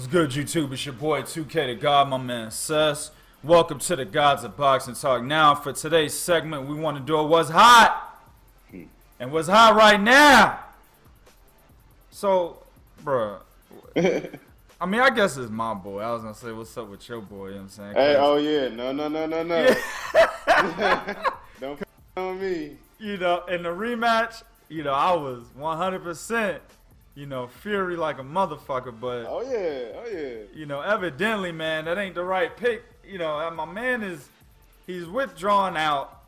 What's good, YouTube? It's your boy 2K the God, my man Sess. Welcome to the Gods of Boxing Talk. Now, for today's segment, we want to do what's hot. And what's hot right now. So, bruh, I mean, I guess it's my boy. I was going to say, what's up with your boy? You know what I'm saying? Hey, oh yeah. No. Yeah. Don't put on me. You know, in the rematch, you know, I was 100%, you know, Fury like a motherfucker, but Oh yeah. you know, evidently, man, that ain't the right pick. You know, my man he's withdrawn out.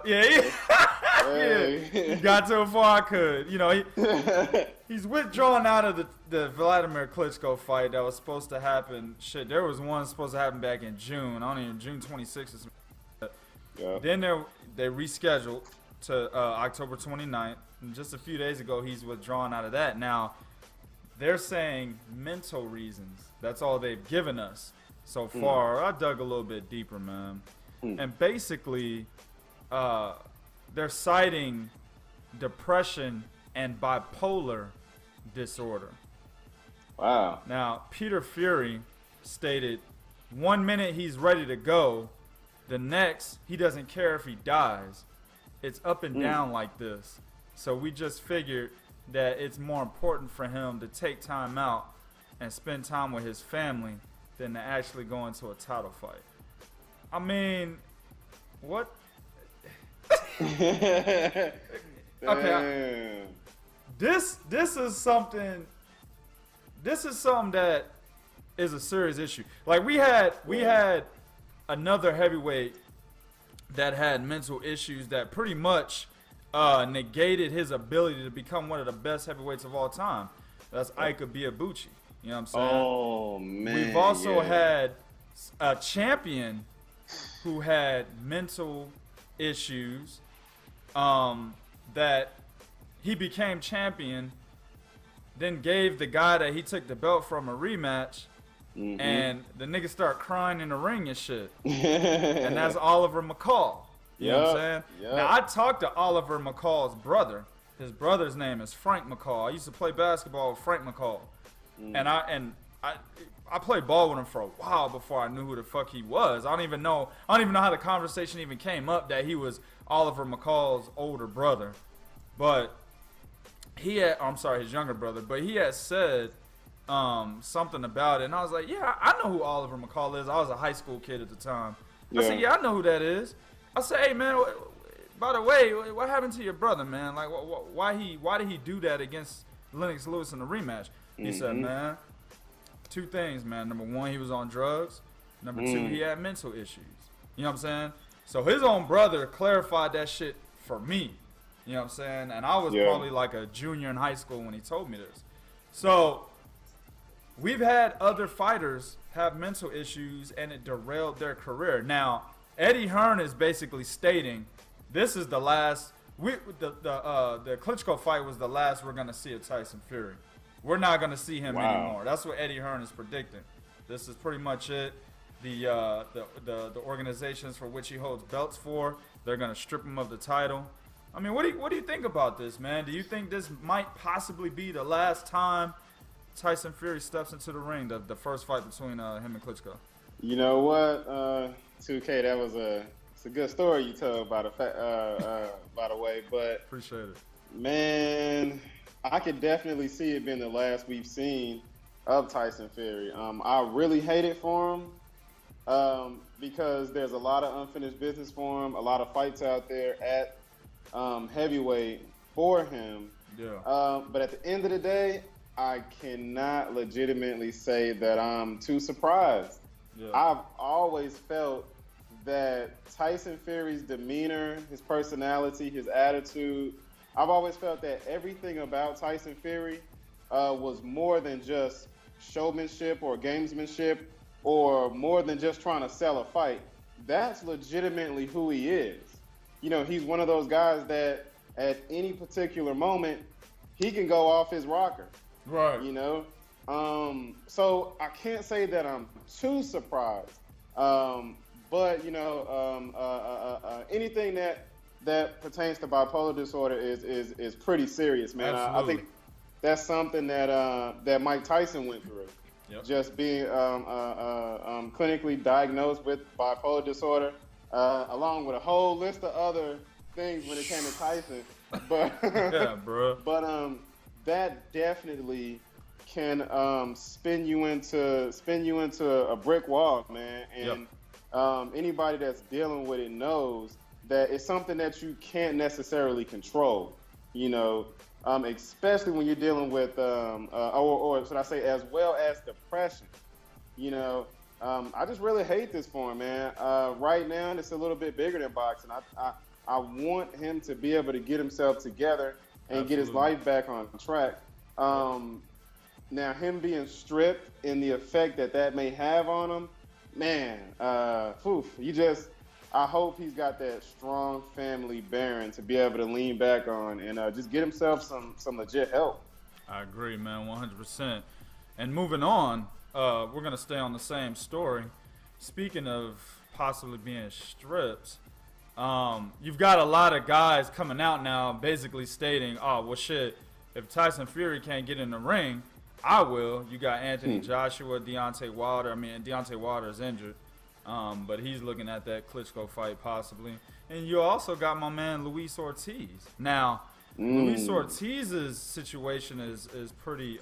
Yeah, he got to it before I could. You know, he's withdrawn out of the Wladimir Klitschko fight that was supposed to happen. Shit, there was one supposed to happen back in June. I don't even, June 26th or something. Yeah. Then they rescheduled to October 29th. And just a few days ago, he's withdrawn out of that. Now, they're saying mental reasons. That's all they've given us so far. I dug a little bit deeper, man. And basically, they're citing depression and bipolar disorder. Wow. Now, Peter Fury stated 1 minute he's ready to go. The next, he doesn't care if he dies. It's up and down like this. So we just figured that it's more important for him to take time out and spend time with his family than to actually go into a title fight. I mean, what? Okay. This is something that is a serious issue. Like we had another heavyweight that had mental issues that pretty much negated his ability to become one of the best heavyweights of all time. That's Ibuchi. You know what I'm saying? Oh man. We've also had a champion who had mental issues that he became champion, then gave the guy that he took the belt from a rematch, and the nigga start crying in the ring and shit. And that's Oliver McCall. You know what I'm saying? Yep. Now, I talked to Oliver McCall's brother. His brother's name is Frank McCall. I used to play basketball with Frank McCall. And I played ball with him for a while before I knew who the fuck he was. I don't even know how the conversation even came up that he was Oliver McCall's older brother. But his younger brother. But he had said something about it, and I was like, yeah, I know who Oliver McCall is. I was a high school kid at the time. I said, yeah, I know who that is. I said, hey man, by the way, what happened to your brother, man? Like, why did he do that against Lennox Lewis in the rematch? He said, man, two things, man. Number one, he was on drugs. Number two, he had mental issues. You know what I'm saying? So his own brother clarified that shit for me. You know what I'm saying? And I was probably like a junior in high school when he told me this. So we've had other fighters have mental issues and it derailed their career. Now, Eddie Hearn is basically stating this is the last. The Klitschko fight was the last we're gonna see of Tyson Fury. We're not gonna see him anymore. That's what Eddie Hearn is predicting. This is pretty much it. The organizations for which he holds belts for, they're gonna strip him of the title. I mean, what do you think about this, man? Do you think this might possibly be the last time Tyson Fury steps into the ring, the first fight between him and Klitschko? You know what, 2K, it's a good story you told by the way, but Appreciate it. Man, I could definitely see it being the last we've seen of Tyson Fury. I really hate it for him because there's a lot of unfinished business for him, a lot of fights out there at heavyweight for him. Yeah. But at the end of the day, I cannot legitimately say that I'm too surprised. Yeah. I've always felt that Tyson Fury's demeanor, his personality, his attitude, I've always felt that everything about Tyson Fury was more than just showmanship or gamesmanship or more than just trying to sell a fight. That's legitimately who he is. You know, he's one of those guys that at any particular moment, he can go off his rocker. Right. You know? So I can't say that I'm too surprised. But, you know, anything that pertains to bipolar disorder is pretty serious, man. I think that's something that Mike Tyson went through. just being clinically diagnosed with bipolar disorder, along with a whole list of other things when it came to Tyson. But yeah, bro. But that definitely can spin you into a brick wall, man. And anybody that's dealing with it knows that it's something that you can't necessarily control. You know, especially when you're dealing with, or should I say, as well as depression. You know, I just really hate this for him, man. Right now, it's a little bit bigger than boxing. I want him to be able to get himself together and get his life back on track. Now, him being stripped and the effect that may have on him, man, I hope he's got that strong family bearing to be able to lean back on and just get himself some legit help. I agree, man, 100%. And moving on, we're going to stay on the same story. Speaking of possibly being stripped, you've got a lot of guys coming out now basically stating, oh, well, shit, if Tyson Fury can't get in the ring, I will. You got Anthony Joshua, Deontay Wilder. I mean, Deontay Wilder is injured, but he's looking at that Klitschko fight possibly. And you also got my man Luis Ortiz. Now, Luis Ortiz's situation is pretty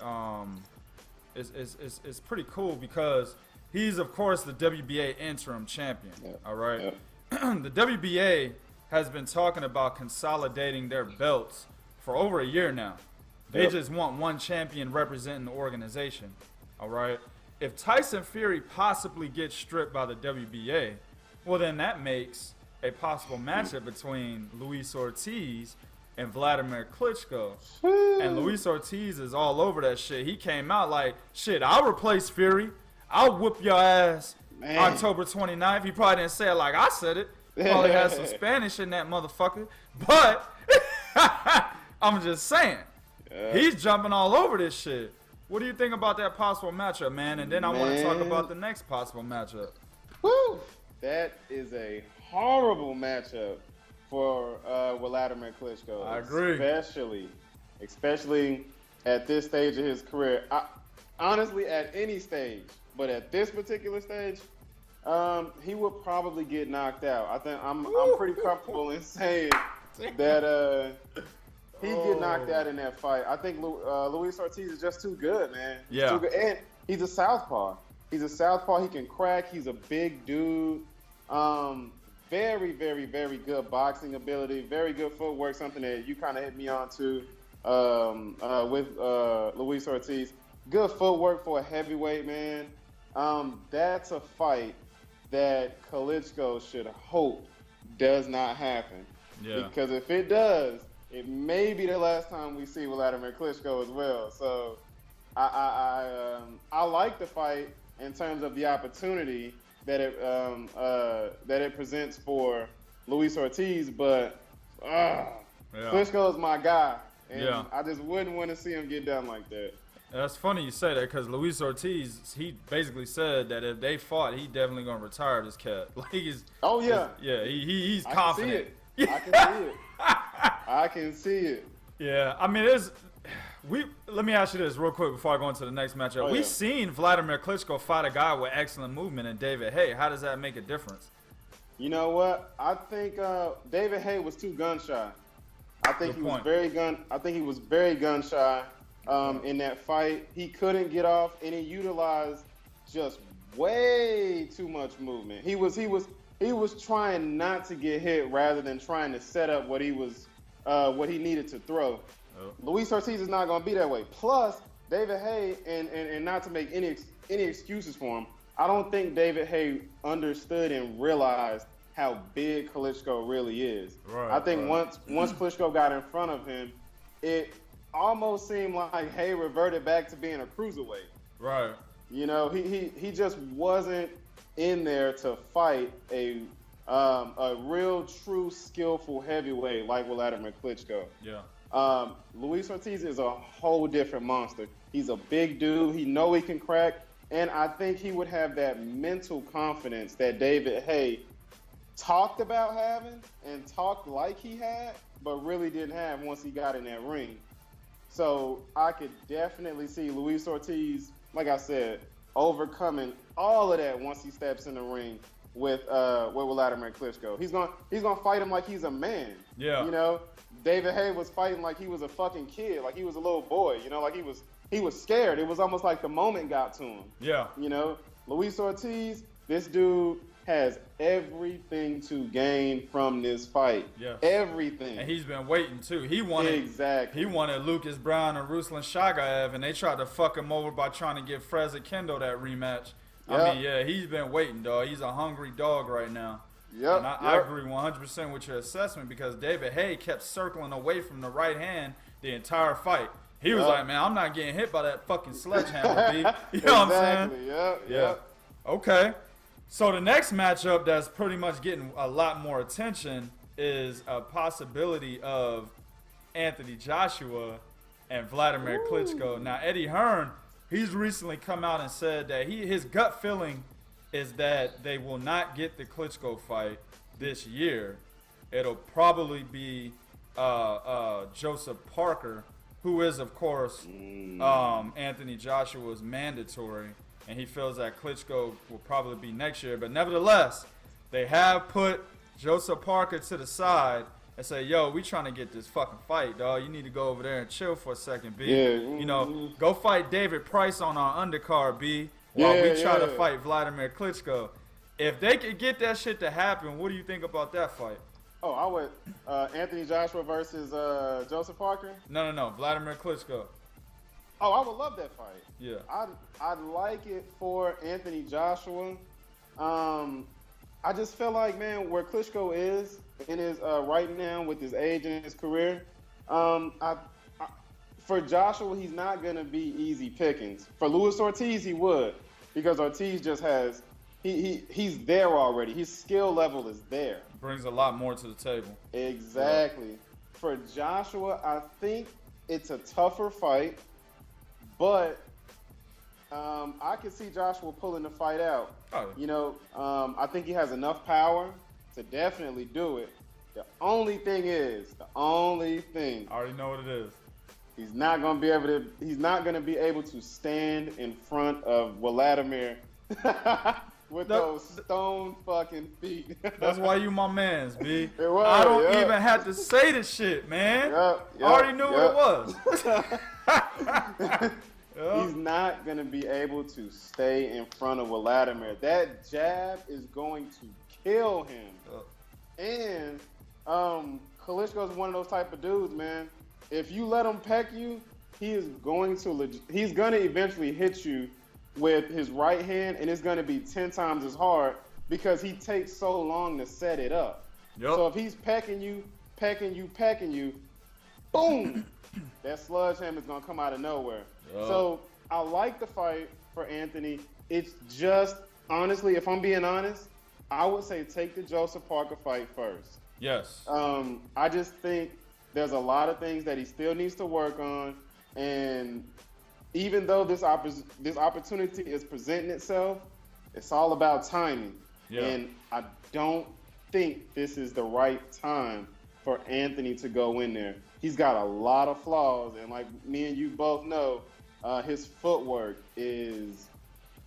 is pretty cool because he's, of course, the WBA interim champion. All right. The WBA has been talking about consolidating their belts for over a year now. They just want one champion representing the organization. All right. If Tyson Fury possibly gets stripped by the WBA, well, then that makes a possible matchup between Luis Ortiz and Wladimir Klitschko. And Luis Ortiz is all over that shit. He came out like, shit, I'll replace Fury. I'll whoop your ass October 29th. He probably didn't say it like I said it. Probably had some Spanish in that motherfucker. But I'm just saying. He's jumping all over this shit. What do you think about that possible matchup, man? And then I want to talk about the next possible matchup. Woo! That is a horrible matchup for Wladimir Klitschko. I agree. Especially at this stage of his career. Honestly, at any stage, but at this particular stage, he would probably get knocked out. I think I'm pretty comfortable in saying that he'd get knocked out in that fight. I think Luis Ortiz is just too good, man. Yeah. Too good. And he's a southpaw. He can crack. He's a big dude. Very, very, very good boxing ability. Very good footwork. Something that you kind of hit me on to with Luis Ortiz. Good footwork for a heavyweight, man. That's a fight that Klitschko should hope does not happen. Yeah. Because if it does, it may be the last time we see Wladimir Klitschko as well. So I like the fight in terms of the opportunity that it presents for Luis Ortiz, but Klitschko is my guy, and I just wouldn't want to see him get done like that. That's funny you say that because Luis Ortiz, he basically said that if they fought, he definitely gonna retire this cat. Like he's he's confident. I can see it. I can see it. Yeah, I mean, let me ask you this real quick before I go into the next matchup. We've seen Wladimir Klitschko fight a guy with excellent movement in David Haye. How does that make a difference? You know what? I think David Haye was too gun shy. I think he was very gun shy in that fight. He couldn't get off, and he utilized just way too much movement. He was trying not to get hit rather than trying to set up what he needed to throw. Luis Ortiz is not going to be that way. Plus, David Haye, and not to make any excuses for him, I don't think David Haye understood and realized how big Klitschko really is. Right, I think once Klitschko got in front of him, it almost seemed like Haye reverted back to being a cruiserweight. Right. You know, he just wasn't in there to fight a real, true, skillful heavyweight like Wladimir Klitschko. Yeah. Luis Ortiz is a whole different monster. He's a big dude. He know he can crack, and I think he would have that mental confidence that David Haye talked about having and talked like he had, but really didn't have once he got in that ring. So I could definitely see Luis Ortiz like I said, overcoming all of that once he steps in the ring with Wladimir Klitschko. He's gonna fight him like he's a man. Yeah. You know, David Haye was fighting like he was a fucking kid, like he was a little boy. You know, like he was scared. It was almost like the moment got to him. Yeah. You know, Luis Ortiz, this dude has everything to gain from this fight. Yeah. Everything. And he's been waiting too. He wanted Lucas Brown and Ruslan Shagaev, and they tried to fuck him over by trying to give Freza Kendo that rematch. Yep. I mean, yeah, he's been waiting, dog. He's a hungry dog right now. Yep. And I agree 100% with your assessment because David Haye kept circling away from the right hand the entire fight. He was like, man, I'm not getting hit by that fucking sledgehammer, B. You know what I'm saying? Yep. Okay. So the next matchup that's pretty much getting a lot more attention is a possibility of Anthony Joshua and Wladimir Klitschko. Now, Eddie Hearn, he's recently come out and said that his gut feeling is that they will not get the Klitschko fight this year. It'll probably be Joseph Parker, who is, of course, Anthony Joshua's mandatory. And he feels that Klitschko will probably be next year. But nevertheless, they have put Joseph Parker to the side and say, yo, we trying to get this fucking fight, dog. You need to go over there and chill for a second, B. Yeah. You know, go fight David Price on our undercard, B, while we try to fight Wladimir Klitschko. If they could get that shit to happen, what do you think about that fight? Oh, I would. Anthony Joshua versus Joseph Parker? No. Wladimir Klitschko. Oh, I would love that fight. Yeah. I'd like it for Anthony Joshua. I just feel like, man, where Klitschko is in his right now with his age and his career, for Joshua, he's not gonna be easy pickings. For Luis Ortiz, he would, because Ortiz just has he's there already. His skill level is there. Brings a lot more to the table. Exactly. Yeah. For Joshua, I think it's a tougher fight. But I can see Joshua pulling the fight out. Oh. You know, I think he has enough power to definitely do it. The only thing, I already know what it is. He's not going to be able to stand in front of Wladimir with those stone fucking feet. That's why you my mans, B. I don't even have to say the shit, man. I already knew what it was. He's not going to be able to stay in front of Wladimir. That jab is going to kill him. And Klitschko is one of those type of dudes, man. If you let him peck you, he's going to eventually hit you with his right hand, and it's going to be 10 times as hard because he takes so long to set it up. Yep. So if he's pecking you, boom, that sledgehammer is going to come out of nowhere. So I like the fight for Anthony. It's just, honestly, if I'm being honest, I would say take the Joseph Parker fight first. Yes. I just think there's a lot of things that he still needs to work on. And even though this opportunity is presenting itself, it's all about timing. Yeah. And I don't think this is the right time for Anthony to go in there. He's got a lot of flaws. And like me and you both know, his footwork is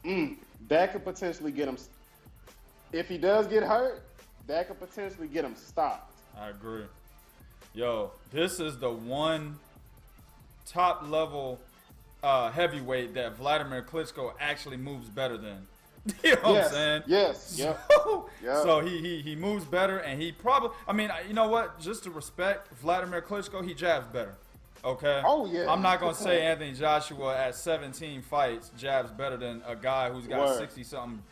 that could potentially get him. If he does get hurt, that could potentially get him stopped. I agree. Yo, this is the one top level heavyweight that Wladimir Klitschko actually moves better than. You know what I'm saying? Yes. So he moves better, and he probably. I mean, you know what? Just to respect Wladimir Klitschko, he jabs better. Okay. Oh yeah. I'm not gonna say Anthony Joshua at 17 fights jabs better than a guy who's got 60 something,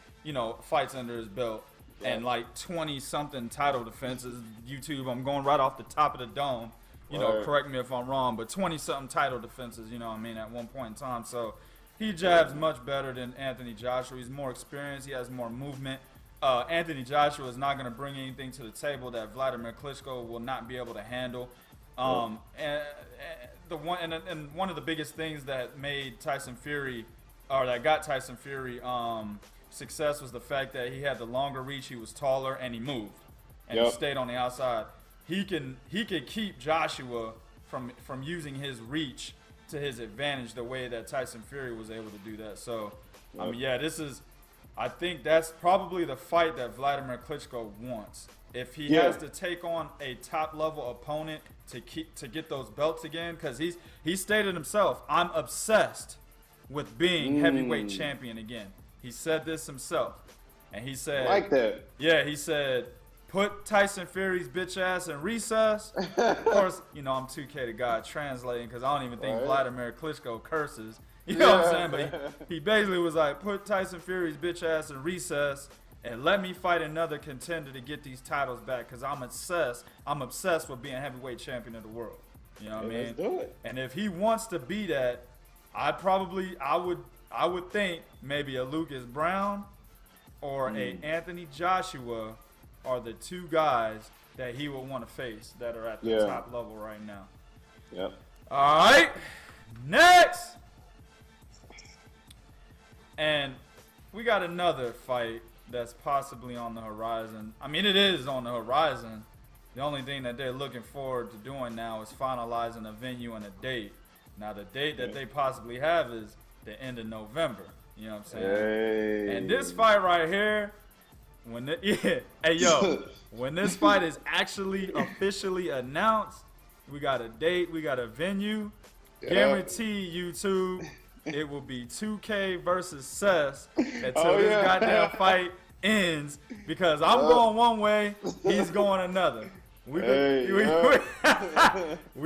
fights under his belt and like 20 something title defenses. YouTube, I'm going right off the top of the dome. Correct me if I'm wrong, but 20 something title defenses. At one point in time. So he jabs much better than Anthony Joshua. He's more experienced. He has more movement. Anthony Joshua is not gonna bring anything to the table that Wladimir Klitschko will not be able to handle. And one of the biggest things that made Tyson Fury, or that got Tyson Fury success, was the fact that he had the longer reach, he was taller, and he moved, and he stayed on the outside. He can keep Joshua from using his reach to his advantage the way that Tyson Fury was able to do that. So, I mean, yeah, I think that's probably the fight that Wladimir Klitschko wants. If he has to take on a top-level opponent to get those belts again, because he stated himself, I'm obsessed with being heavyweight champion again. He said this himself. And he said, like that. Yeah, he said, put Tyson Fury's bitch ass in recess. Of course, you know, I'm 2K the guy translating because I don't even think Wladimir Klitschko curses. You know what I'm saying? But he basically was like, put Tyson Fury's bitch ass in recess and let me fight another contender to get these titles back because I'm obsessed with being heavyweight champion of the world. You know what I mean? Let's do it. And if he wants to be that, I would think maybe a Lucas Brown or a Anthony Joshua are the two guys that he would want to face that are at the top level right now. Yep. All right, next. And we got another fight that's possibly on the horizon. I mean, it is on the horizon. The only thing that they're looking forward to doing now is finalizing a venue and a date. Now, the date that they possibly have is the end of November. You know what I'm saying? Hey. And this fight right here, when this fight is actually officially announced, we got a date, we got a venue. Guarantee YouTube, it will be 2K versus Cess until this goddamn fight ends because I'm going one way, he's going another. We've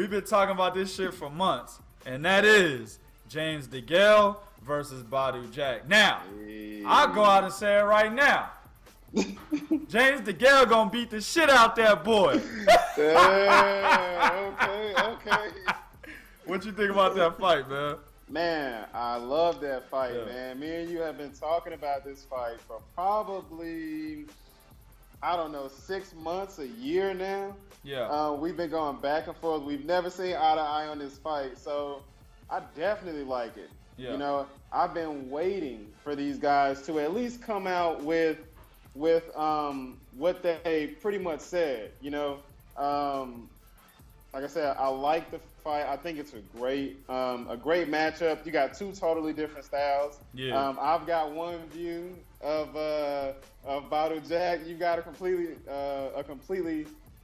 been talking about this shit for months, and that is James DeGale versus Badou Jack. Now, I'll go out and say it right now. James DeGale gonna beat the shit out that boy. Okay. What you think about that fight, man? Man, I love that fight, man. Me and you have been talking about this fight for probably, I don't know, 6 months, a year now. Yeah. We've been going back and forth. We've never seen eye to eye on this fight, so I definitely like it. Yeah. You know, I've been waiting for these guys to at least come out with what they pretty much said. You know, like I said, I like the fight. I think it's a great matchup. You got two totally different styles. Yeah. I've got one view of Badou Jack. You got a completely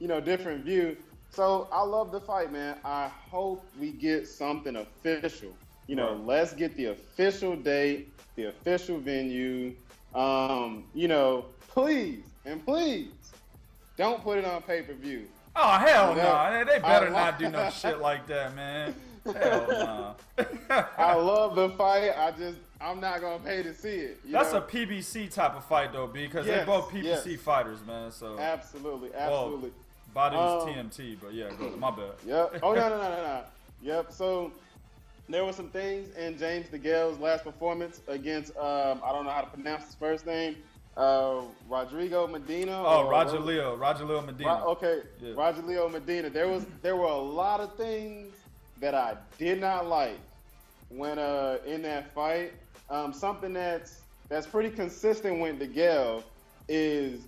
different view. So I love the fight, man. I hope we get something official. You know, let's get the official date, the official venue. You know, please don't put it on pay-per-view. Oh, hell no. They better not do no shit like that, man. Hell no. I love the fight. I'm not going to pay to see it. That's a PBC type of fight, though, because they're both PBC fighters, man. So Absolutely. Well, Badou's TMT, but yeah, go. My bad. Yep. Oh, no. Yep. So there were some things in James DeGale's last performance against, I don't know how to pronounce his first name, Rodrigo Medina. Oh, Rogelio Medina. Rogelio Medina. There were a lot of things that I did not like when in that fight. Something that's pretty consistent with DeGale is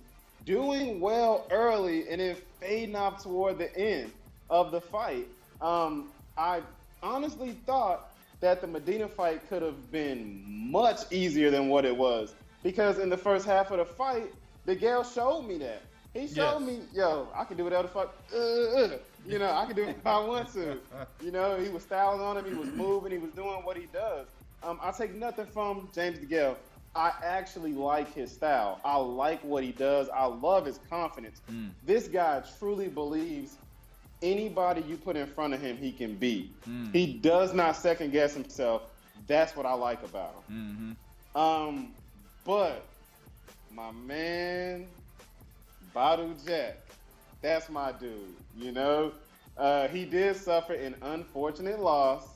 doing well early and then fading off toward the end of the fight. I honestly thought that the Medina fight could have been much easier than what it was. Because in the first half of the fight, DeGale showed me that. He showed me, I can do whatever the fuck, you know, I can do it if I want to. You know, he was styling on him, he was moving, he was doing what he does. I take nothing from James DeGale. I actually like his style. I like what he does. I love his confidence. This guy truly believes anybody you put in front of him, he can beat. He does not second guess himself. That's what I like about him. But my man, Badou Jack, that's my dude, you know? He did suffer an unfortunate loss,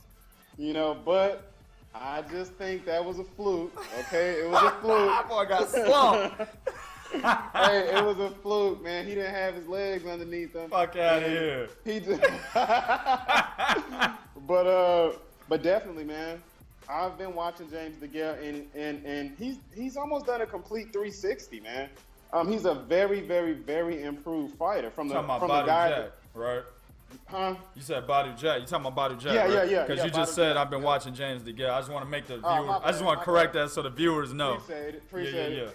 you know, but I just think that was a fluke, okay? It was a fluke. That boy got slumped. Hey, it was a fluke, man. He didn't have his legs underneath him. Fuck out of here. He just but definitely, man. I've been watching James DeGale, and he's almost done a complete 360, man. He's a very, very, very improved fighter from the guy. Jack, right? Huh? You said Badou Jack. You talking about Badou Jack? Yeah, right? yeah. Because you just Badou said Jack, I've been watching James DeGale. I just want to make the Oh, viewers. my I just bad, want my to correct bad. that so the viewers know. Appreciate it. Yeah.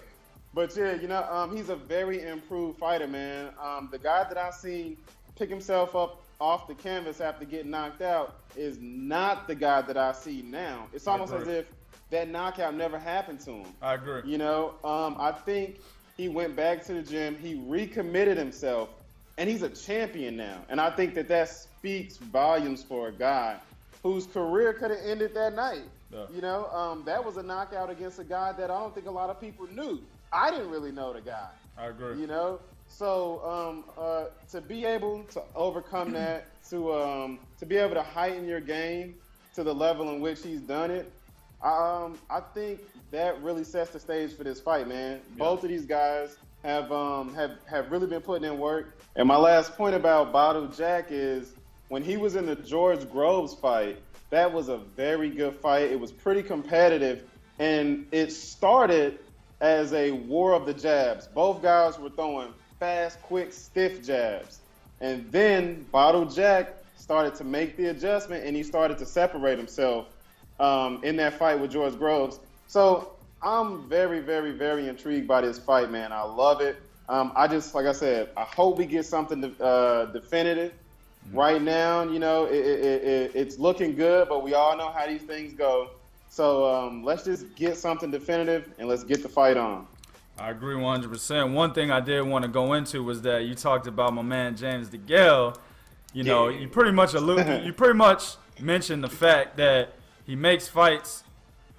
But yeah, he's a very improved fighter, man. The guy that I seen pick himself up off the canvas after getting knocked out is not the guy that I see now. It's almost as if that knockout never happened to him. I agree. I think he went back to the gym, he recommitted himself, and he's a champion now. And I think that speaks volumes for a guy whose career could have ended that night. Yeah. That was a knockout against a guy that I don't think a lot of people knew. I didn't really know the guy. I agree. So to be able to overcome that, to be able to heighten your game to the level in which he's done it, I think that really sets the stage for this fight, man. Yeah. Both of these guys have really been putting in work. And my last point about Badou Jack is when he was in the George Groves fight, that was a very good fight. It was pretty competitive, and it started as a war of the jabs. Both guys were throwing fast, quick, stiff jabs. And then Badou Jack started to make the adjustment, and he started to separate himself in that fight with George Groves. So I'm very, very, very intrigued by this fight, man. I love it. Like I said, I hope we get something definitive. Right now, it's looking good, but we all know how these things go. So let's just get something definitive and let's get the fight on. I agree 100%. One thing I did want to go into was that you talked about my man James DeGale. You pretty much mentioned the fact that he makes fights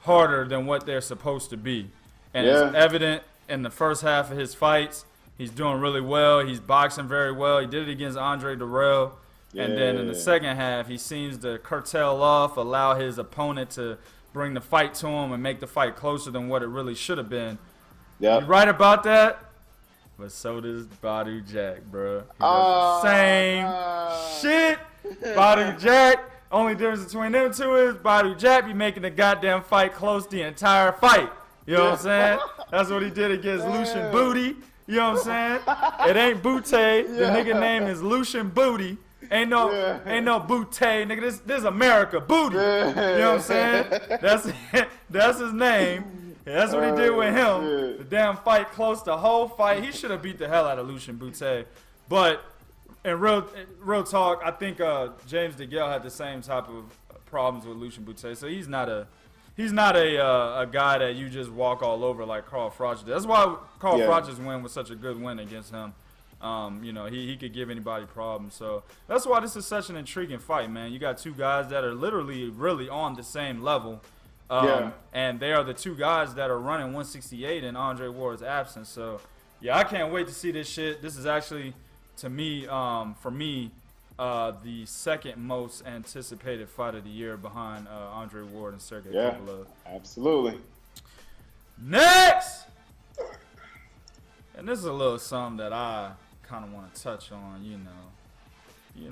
harder than what they're supposed to be. And it's evident in the first half of his fights. He's doing really well. He's boxing very well. He did it against Andrade. And then in the second half, he seems to curtail off, allow his opponent to bring the fight to him and make the fight closer than what it really should have been. Yep. You're right about that, but so does Badou Jack, bro. He does the same shit. Badou Jack, only difference between them two is Badou Jack be making the goddamn fight close the entire fight. You know what I'm saying? That's what he did against Lucian Booty. You know what I'm saying? It ain't Butte. The nigga name is Lucian Booty. Ain't no Butte, nigga. This is America, Booty. You know what I'm saying? That's his name. That's what he did with him. Shit. The damn fight close, the whole fight. He should have beat the hell out of Lucian Butte. But in real talk, I think James DeGale had the same type of problems with Lucian Butte. So he's not a guy that you just walk all over like Carl Froch did. That's why Carl Froch's win was such a good win against him. He could give anybody problems. So that's why this is such an intriguing fight, man. You got two guys that are literally really on the same level. And they are the two guys that are running 168 in Andre Ward's absence. So, I can't wait to see this shit. This is actually, to me, for me, the second most anticipated fight of the year behind Andre Ward and Sergey Kovalev. Absolutely. Next! And this is a little something that I kind of want to touch on,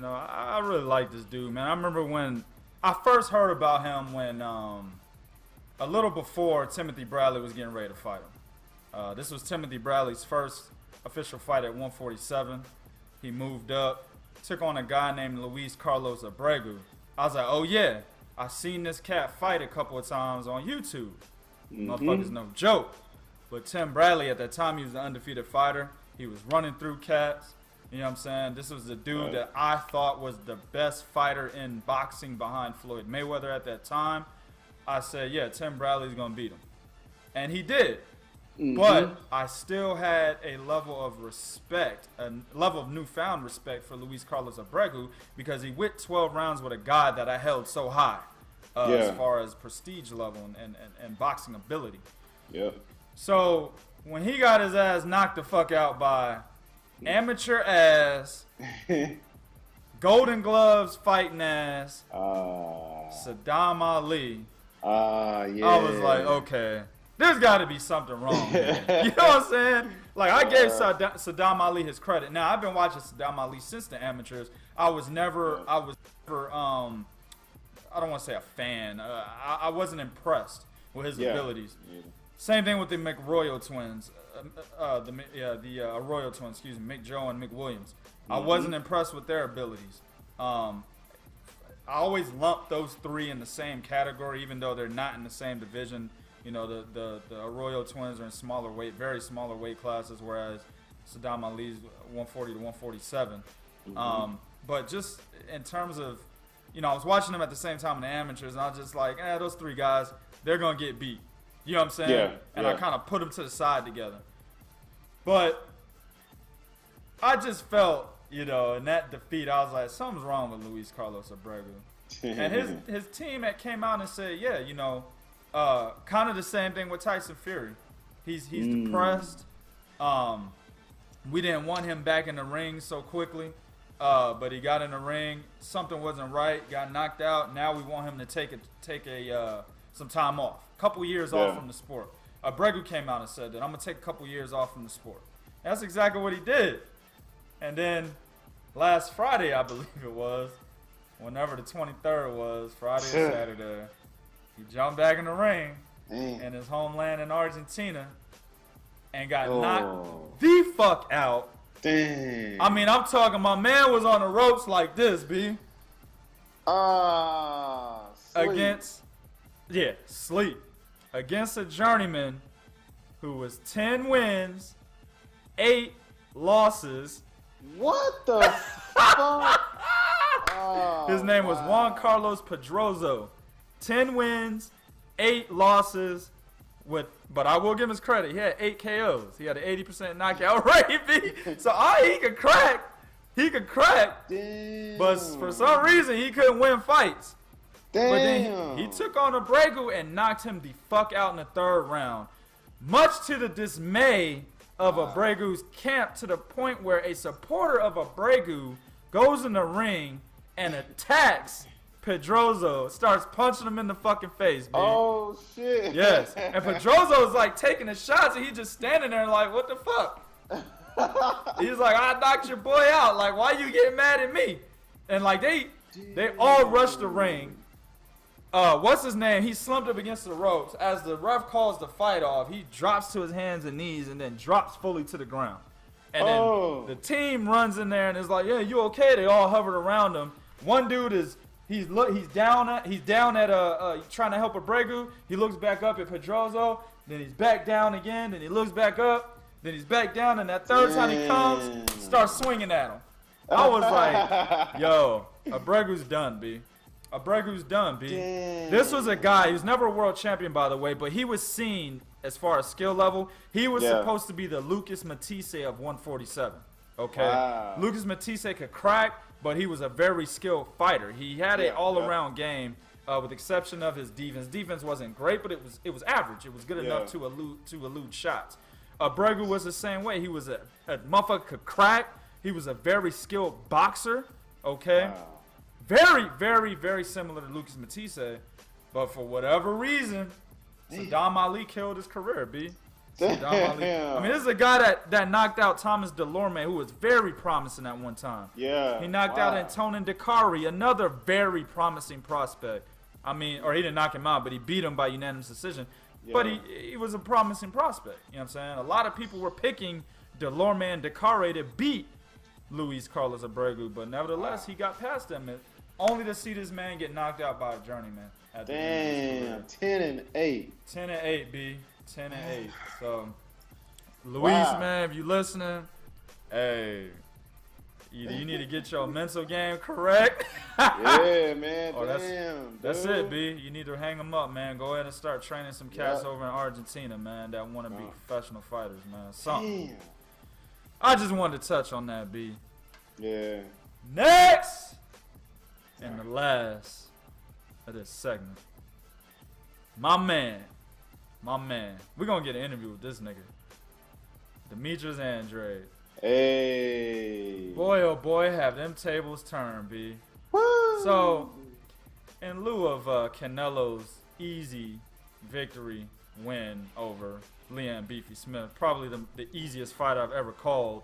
I really like this dude, man. I remember when I first heard about him when a little before Timothy Bradley was getting ready to fight him. This was Timothy Bradley's first official fight at 147. He moved up, took on a guy named Luis Carlos Abregu. I was like, oh yeah, I seen this cat fight a couple of times on YouTube. Motherfucker's no joke. But Tim Bradley, at that time, he was an undefeated fighter. He was running through cats. You know what I'm saying? This was the dude that I thought was the best fighter in boxing behind Floyd Mayweather at that time. I said, Tim Bradley's going to beat him. And he did. But I still had a level of respect, a level of newfound respect for Luis Carlos Abregu because he went 12 rounds with a guy that I held so high as far as prestige level and boxing ability. Yeah. So when he got his ass knocked the fuck out by amateur ass, Golden Gloves fighting ass, Saddam Ali, I was like, okay, there's got to be something wrong here. You know what I'm saying? Like, I gave Saddam Ali his credit. Now, I've been watching Saddam Ali since the amateurs. I was never I don't want to say a fan. I wasn't impressed with his abilities. Yeah. Same thing with the McRoyal twins, the Arroyo twins, Mick Joe and Mick Williams. I wasn't impressed with their abilities. I always lump those three in the same category, even though they're not in the same division. You know, the Arroyo twins are in smaller weight, very smaller weight classes, whereas Saddam Ali's 140 to 147. But just in terms of, you know, I was watching them at the same time in the amateurs, and I was just like, those three guys, they're going to get beat. You know what I'm saying? Yeah, and I kind of put them to the side together. But I just felt, you know, in that defeat, I was like, something's wrong with Luis Carlos Abregu. And his team came out and said, yeah, you know, kind of the same thing with Tyson Fury. He's depressed. We didn't want him back in the ring so quickly, but he got in the ring. Something wasn't right. Got knocked out. Now we want him to take some time off, a couple years off from the sport. Abregu came out and said that I'm gonna take a couple years off from the sport. That's exactly what he did. And then last Friday, I believe it was, whenever the 23rd was, Friday or Saturday, he jumped back in the ring in his homeland in Argentina and got knocked the fuck out. Damn. I mean, I'm talking, my man was on the ropes like this, B. Sleep. Against a journeyman who was 10 wins, 8 losses. What the fuck? His name was Juan Carlos Pedroso. 10 wins, 8 losses, but I will give him his credit. He had 8 KOs. He had an 80% knockout rate, B. So he could crack. He could crack. Damn. But for some reason, he couldn't win fights. Damn. But then he took on Abregu and knocked him the fuck out in the 3rd round. Much to the dismay of Abregu's camp, to the point where a supporter of Abregu goes in the ring and attacks Pedroso, starts punching him in the fucking face, man. Oh, shit. Yes. And Pedroso is like taking the shots, and he just standing there like, what the fuck? He's like, I knocked your boy out. Like, why you getting mad at me? And like they all rushed the ring. What's his name? He slumped up against the ropes. As the ref calls the fight off, he drops to his hands and knees and then drops fully to the ground. And then the team runs in there and is like, yeah, you okay? They all hovered around him. One dude he's down at trying to help Abregu. He looks back up at Pedroso. Then he's back down again. Then he looks back up. Then he's back down. And that third time he comes, starts swinging at him. I was like, yo, Abregu's done, B. Abregu's done, B. Damn. This was a guy, he was never a world champion, by the way, but he was seen, as far as skill level, he was supposed to be the Lucas Matisse of 147. Okay? Wow. Lucas Matisse could crack, but he was a very skilled fighter. He had an all-around game, with the exception of his defense. Defense wasn't great, but it was average. It was good enough to elude shots. Abregu was the same way. He was a motherfucker could crack. He was a very skilled boxer. Okay? Wow. Very, very, very similar to Lucas Matisse, but for whatever reason, Saddam Ali killed his career, B. Saddam Ali. I mean, this is a guy that knocked out Thomas Delorme, who was very promising at one time. Yeah. He knocked out Antonin Dakari, another very promising prospect. I mean, or he didn't knock him out, but he beat him by unanimous decision. Yeah. But he was a promising prospect. You know what I'm saying? A lot of people were picking Delorme and Dakari to beat Luis Carlos Abregu, but nevertheless, he got past them. Only to see this man get knocked out by a journeyman. Damn, 10-8. 10-8, B. 10-8. So, Luis, man, if you listening, hey, either you need to get your mental game correct. Yeah, man. That's it, B. You need to hang them up, man. Go ahead and start training some cats over in Argentina, man, that want to be professional fighters, man. Something. Damn. I just wanted to touch on that, B. Yeah. Next! And the last of this segment, my man, we're going to get an interview with this nigga, Demetrius Andrade. Hey. Boy, oh boy, have them tables turned, B. Woo. So, in lieu of Canelo's easy victory win over Liam Beefy Smith, probably the easiest fight I've ever called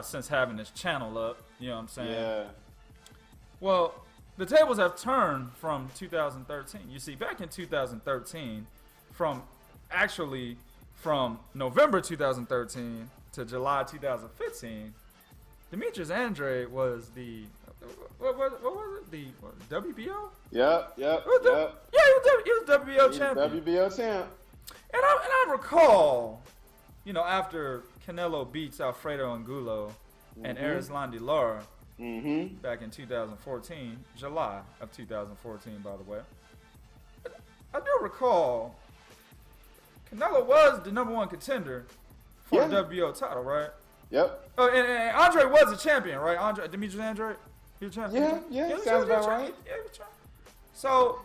since having this channel up, you know what I'm saying? Yeah. Well, the tables have turned from 2013. You see, back in 2013, from November 2013 to July 2015, Demetrius Andrade was what was it? The WBO? Yep. Yeah, he was WBO champion. WBO champ. And I recall, after Canelo beats Alfredo Angulo and Erislandy Lara back in 2014, July of 2014, by the way. I do recall Canelo was the #1 contender for the WBO title, right? Yep. Oh, and Andre was a champion, right? Demetrius Andrade? He was a champion? Yeah, sounds about right. Yeah, he was champion. So,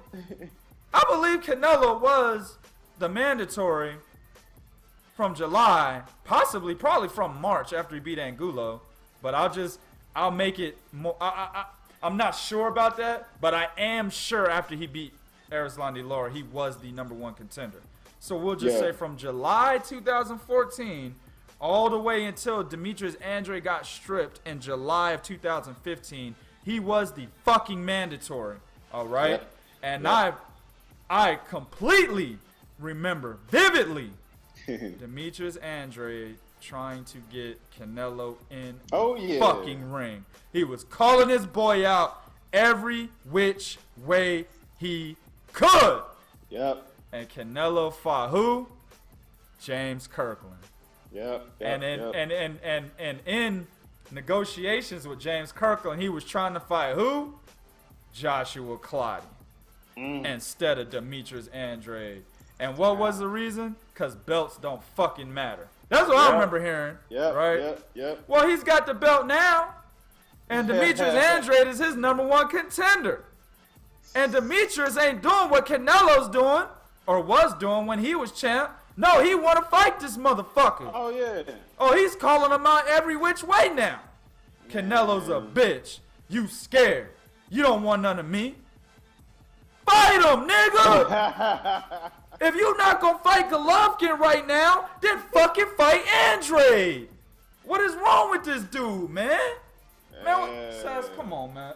I believe Canelo was the mandatory from July, probably from March after he beat Angulo. But I'll make it more. I'm not sure about that, but I am sure after he beat Erislandy Lara, he was the #1 contender. So we'll just say from July 2014 all the way until Demetrius Andrade got stripped in July of 2015, he was the fucking mandatory. All right? Yep. And I completely remember vividly Demetrius Andrade trying to get Canelo in the fucking ring. He was calling his boy out every which way he could. Yep. And Canelo fought who? James Kirkland. Yep. And in negotiations with James Kirkland, he was trying to fight who? Joshua Clottey instead of Demetrius Andrade. And what was the reason? Because belts don't fucking matter. That's what I remember hearing. Right? Yep. Well, he's got the belt now. And Demetrius Andrade is his #1 contender. And Demetrius ain't doing what Canelo's doing or was doing when he was champ. No, he want to fight this motherfucker. Oh, yeah. Oh, he's calling him out every which way now. Canelo's a bitch. You scared. You don't want none of me. Fight him, nigga. If you not going to fight Golovkin right now, then fucking fight Andrade. What is wrong with this dude, man? Man, Sass, come on, man.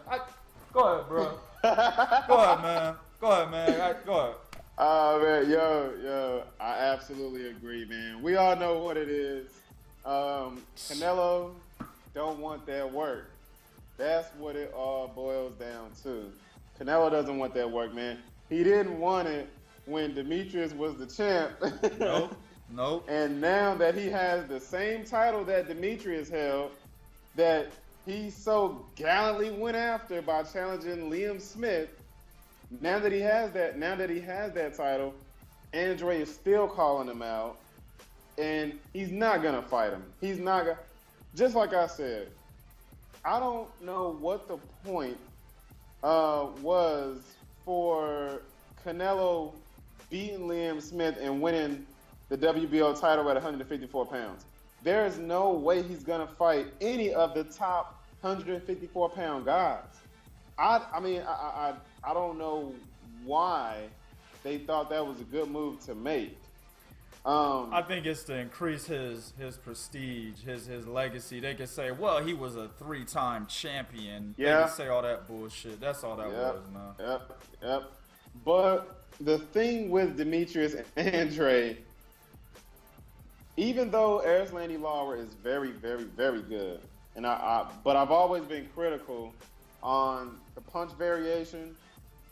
Go ahead, bro. Go ahead, man. Go ahead, man. Go ahead. Man, yo, I absolutely agree, man. We all know what it is. Canelo don't want that work. That's what it all boils down to. Canelo doesn't want that work, man. He didn't want it when Demetrius was the champ. Nope. And now that he has the same title that Demetrius held, that he so gallantly went after by challenging Liam Smith, now that he has that title, Andrade is still calling him out, and he's not gonna fight him. He's not gonna. Just like I said, I don't know what the point was for Canelo beating Liam Smith and winning the WBO title at 154 pounds. There is no way he's gonna fight any of the top 154-pound guys. I don't know why they thought that was a good move to make. I think it's to increase his prestige, his legacy. They could say, well, he was a 3-time champion. Yeah. They could say all that bullshit. That's all that was, man. Yep. But the thing with Demetrius Andrade, even though Erislandy Lara is very, very, very good, but I've always been critical on the punch variation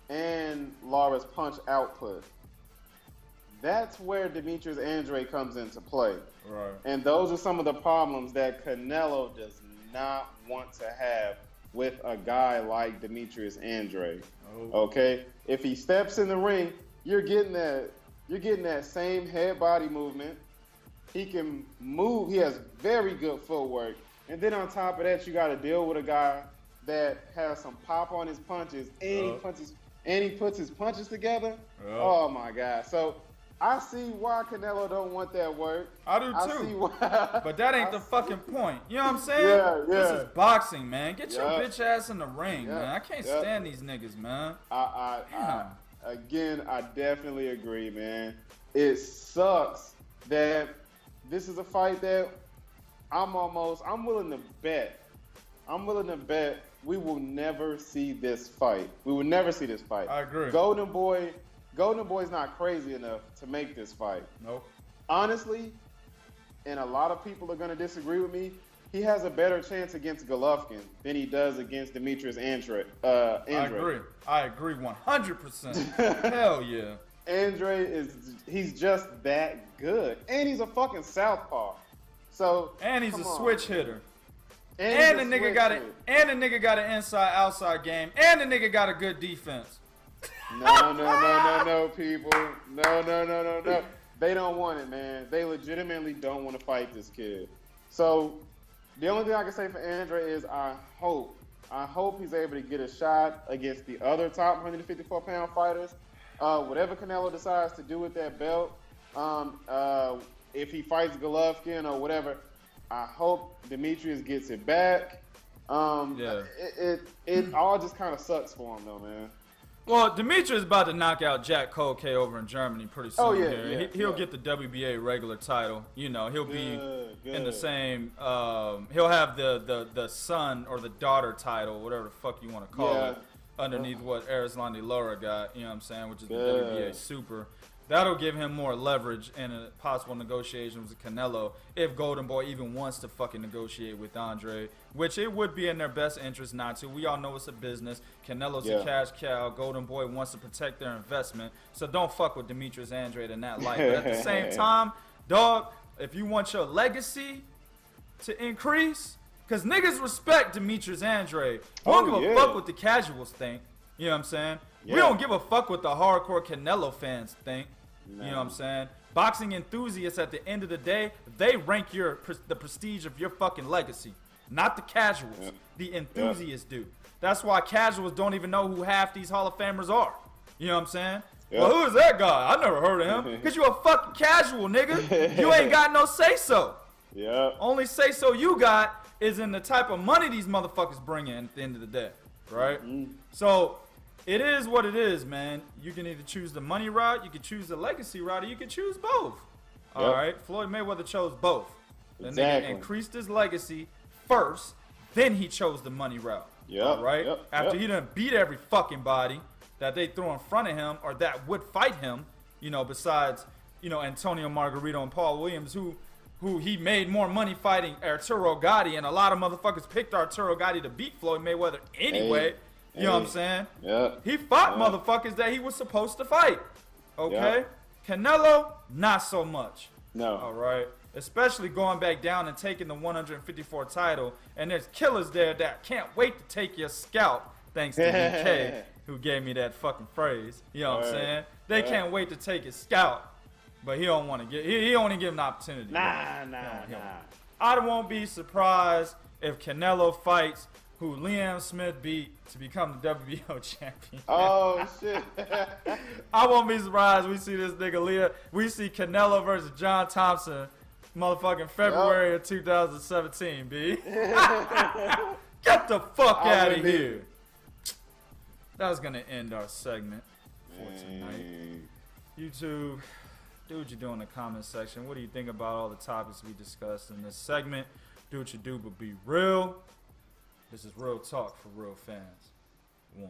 and Lara's punch output. That's where Demetrius Andrade comes into play. Right. And those are some of the problems that Canelo does not want to have with a guy like Demetrius Andrade. Oh. Okay? If he steps in the ring, you're getting that same head body movement. He can move. He has very good footwork. And then on top of that, you got to deal with a guy that has some pop on his punches, and he puts his punches together. Oh my God! So I see why Canelo don't want that work. I do too. I see why. But that ain't the fuking point. You know what I'm saying? Yeah. This is boxing, man. Get your bitch ass in the ring, man. I can't stand these niggas, man. Again, I definitely agree, man. It sucks that this is a fight that I'm willing to bet we will never see this fight. We will never see this fight. I agree. Golden Boy's not crazy enough to make this fight. Nope. Honestly, and a lot of people are going to disagree with me, he has a better chance against Golovkin than he does against Demetrius Andrade. I agree 100%. Hell yeah. Andrade he's just that good. And he's a fucking southpaw. So and he's a switch hitter. And the nigga got an inside outside game. And the nigga got a good defense. No, people. No. They don't want it, man. They legitimately don't want to fight this kid. So the only thing I can say for Andrade is I hope he's able to get a shot against the other top 154-pound fighters. Whatever Canelo decides to do with that belt, if he fights Golovkin or whatever, I hope Demetrius gets it back. It all just kind of sucks for him, though, man. Well, Demetrius is about to knock out Jack Colkay over in Germany pretty soon. He'll get the WBA regular title. You know, he'll be in the same. He'll have the son or the daughter title, whatever the fuck you want to call it, underneath what Erislandy Lara got. You know what I'm saying? Which is the WBA Super. That'll give him more leverage in a possible negotiations with Canelo if Golden Boy even wants to fucking negotiate with Andrade, which it would be in their best interest not to. We all know it's a business. Canelo's a cash cow. Golden Boy wants to protect their investment. So don't fuck with Demetrius Andrade in that light. But at the same time, dog, if you want your legacy to increase, because niggas respect Demetrius Andrade. We don't give a fuck what the casuals think. You know what I'm saying? Yeah. We don't give a fuck what the hardcore Canelo fans think. No. You know what I'm saying? Boxing enthusiasts, at the end of the day, they rank the prestige of your fucking legacy. Not the casuals. Yep. The enthusiasts do. That's why casuals don't even know who half these Hall of Famers are. You know what I'm saying? Yep. Well, who is that guy? I never heard of him. Because you a fucking casual, nigga. You ain't got no say-so. Yeah. Only say-so you got is in the type of money these motherfuckers bring in at the end of the day. Right? Mm-hmm. So it is what it is, man. You can either choose the money route, you can choose the legacy route, or you can choose both. All right? Floyd Mayweather chose both. The nigga increased his legacy first, then he chose the money route. All right? After he done beat every fucking body that they threw in front of him or that would fight him, you know, besides, you know, Antonio Margarito and Paul Williams, who he made more money fighting Arturo Gatti, and a lot of motherfuckers picked Arturo Gatti to beat Floyd Mayweather anyway. You know what I'm saying? Yeah. He fought motherfuckers that he was supposed to fight. Okay? Canelo, not so much. No. All right? Especially going back down and taking the 154 title. And there's killers there that can't wait to take your scalp, thanks to DK, who gave me that fucking phrase. You know what I'm saying? They can't wait to take his scalp. But he don't want to get, he only give him an opportunity. Nah. I won't be surprised if Canelo fights who Liam Smith beat to become the WBO champion. Oh, shit. I won't be surprised we see this nigga Leah. We see Canelo versus John Thompson motherfucking February of 2017, B. Get the fuck out of here. That was going to end our segment for tonight. YouTube, do what you do in the comment section. What do you think about all the topics we discussed in this segment? Do what you do, but be real. This is real talk for real fans. 1.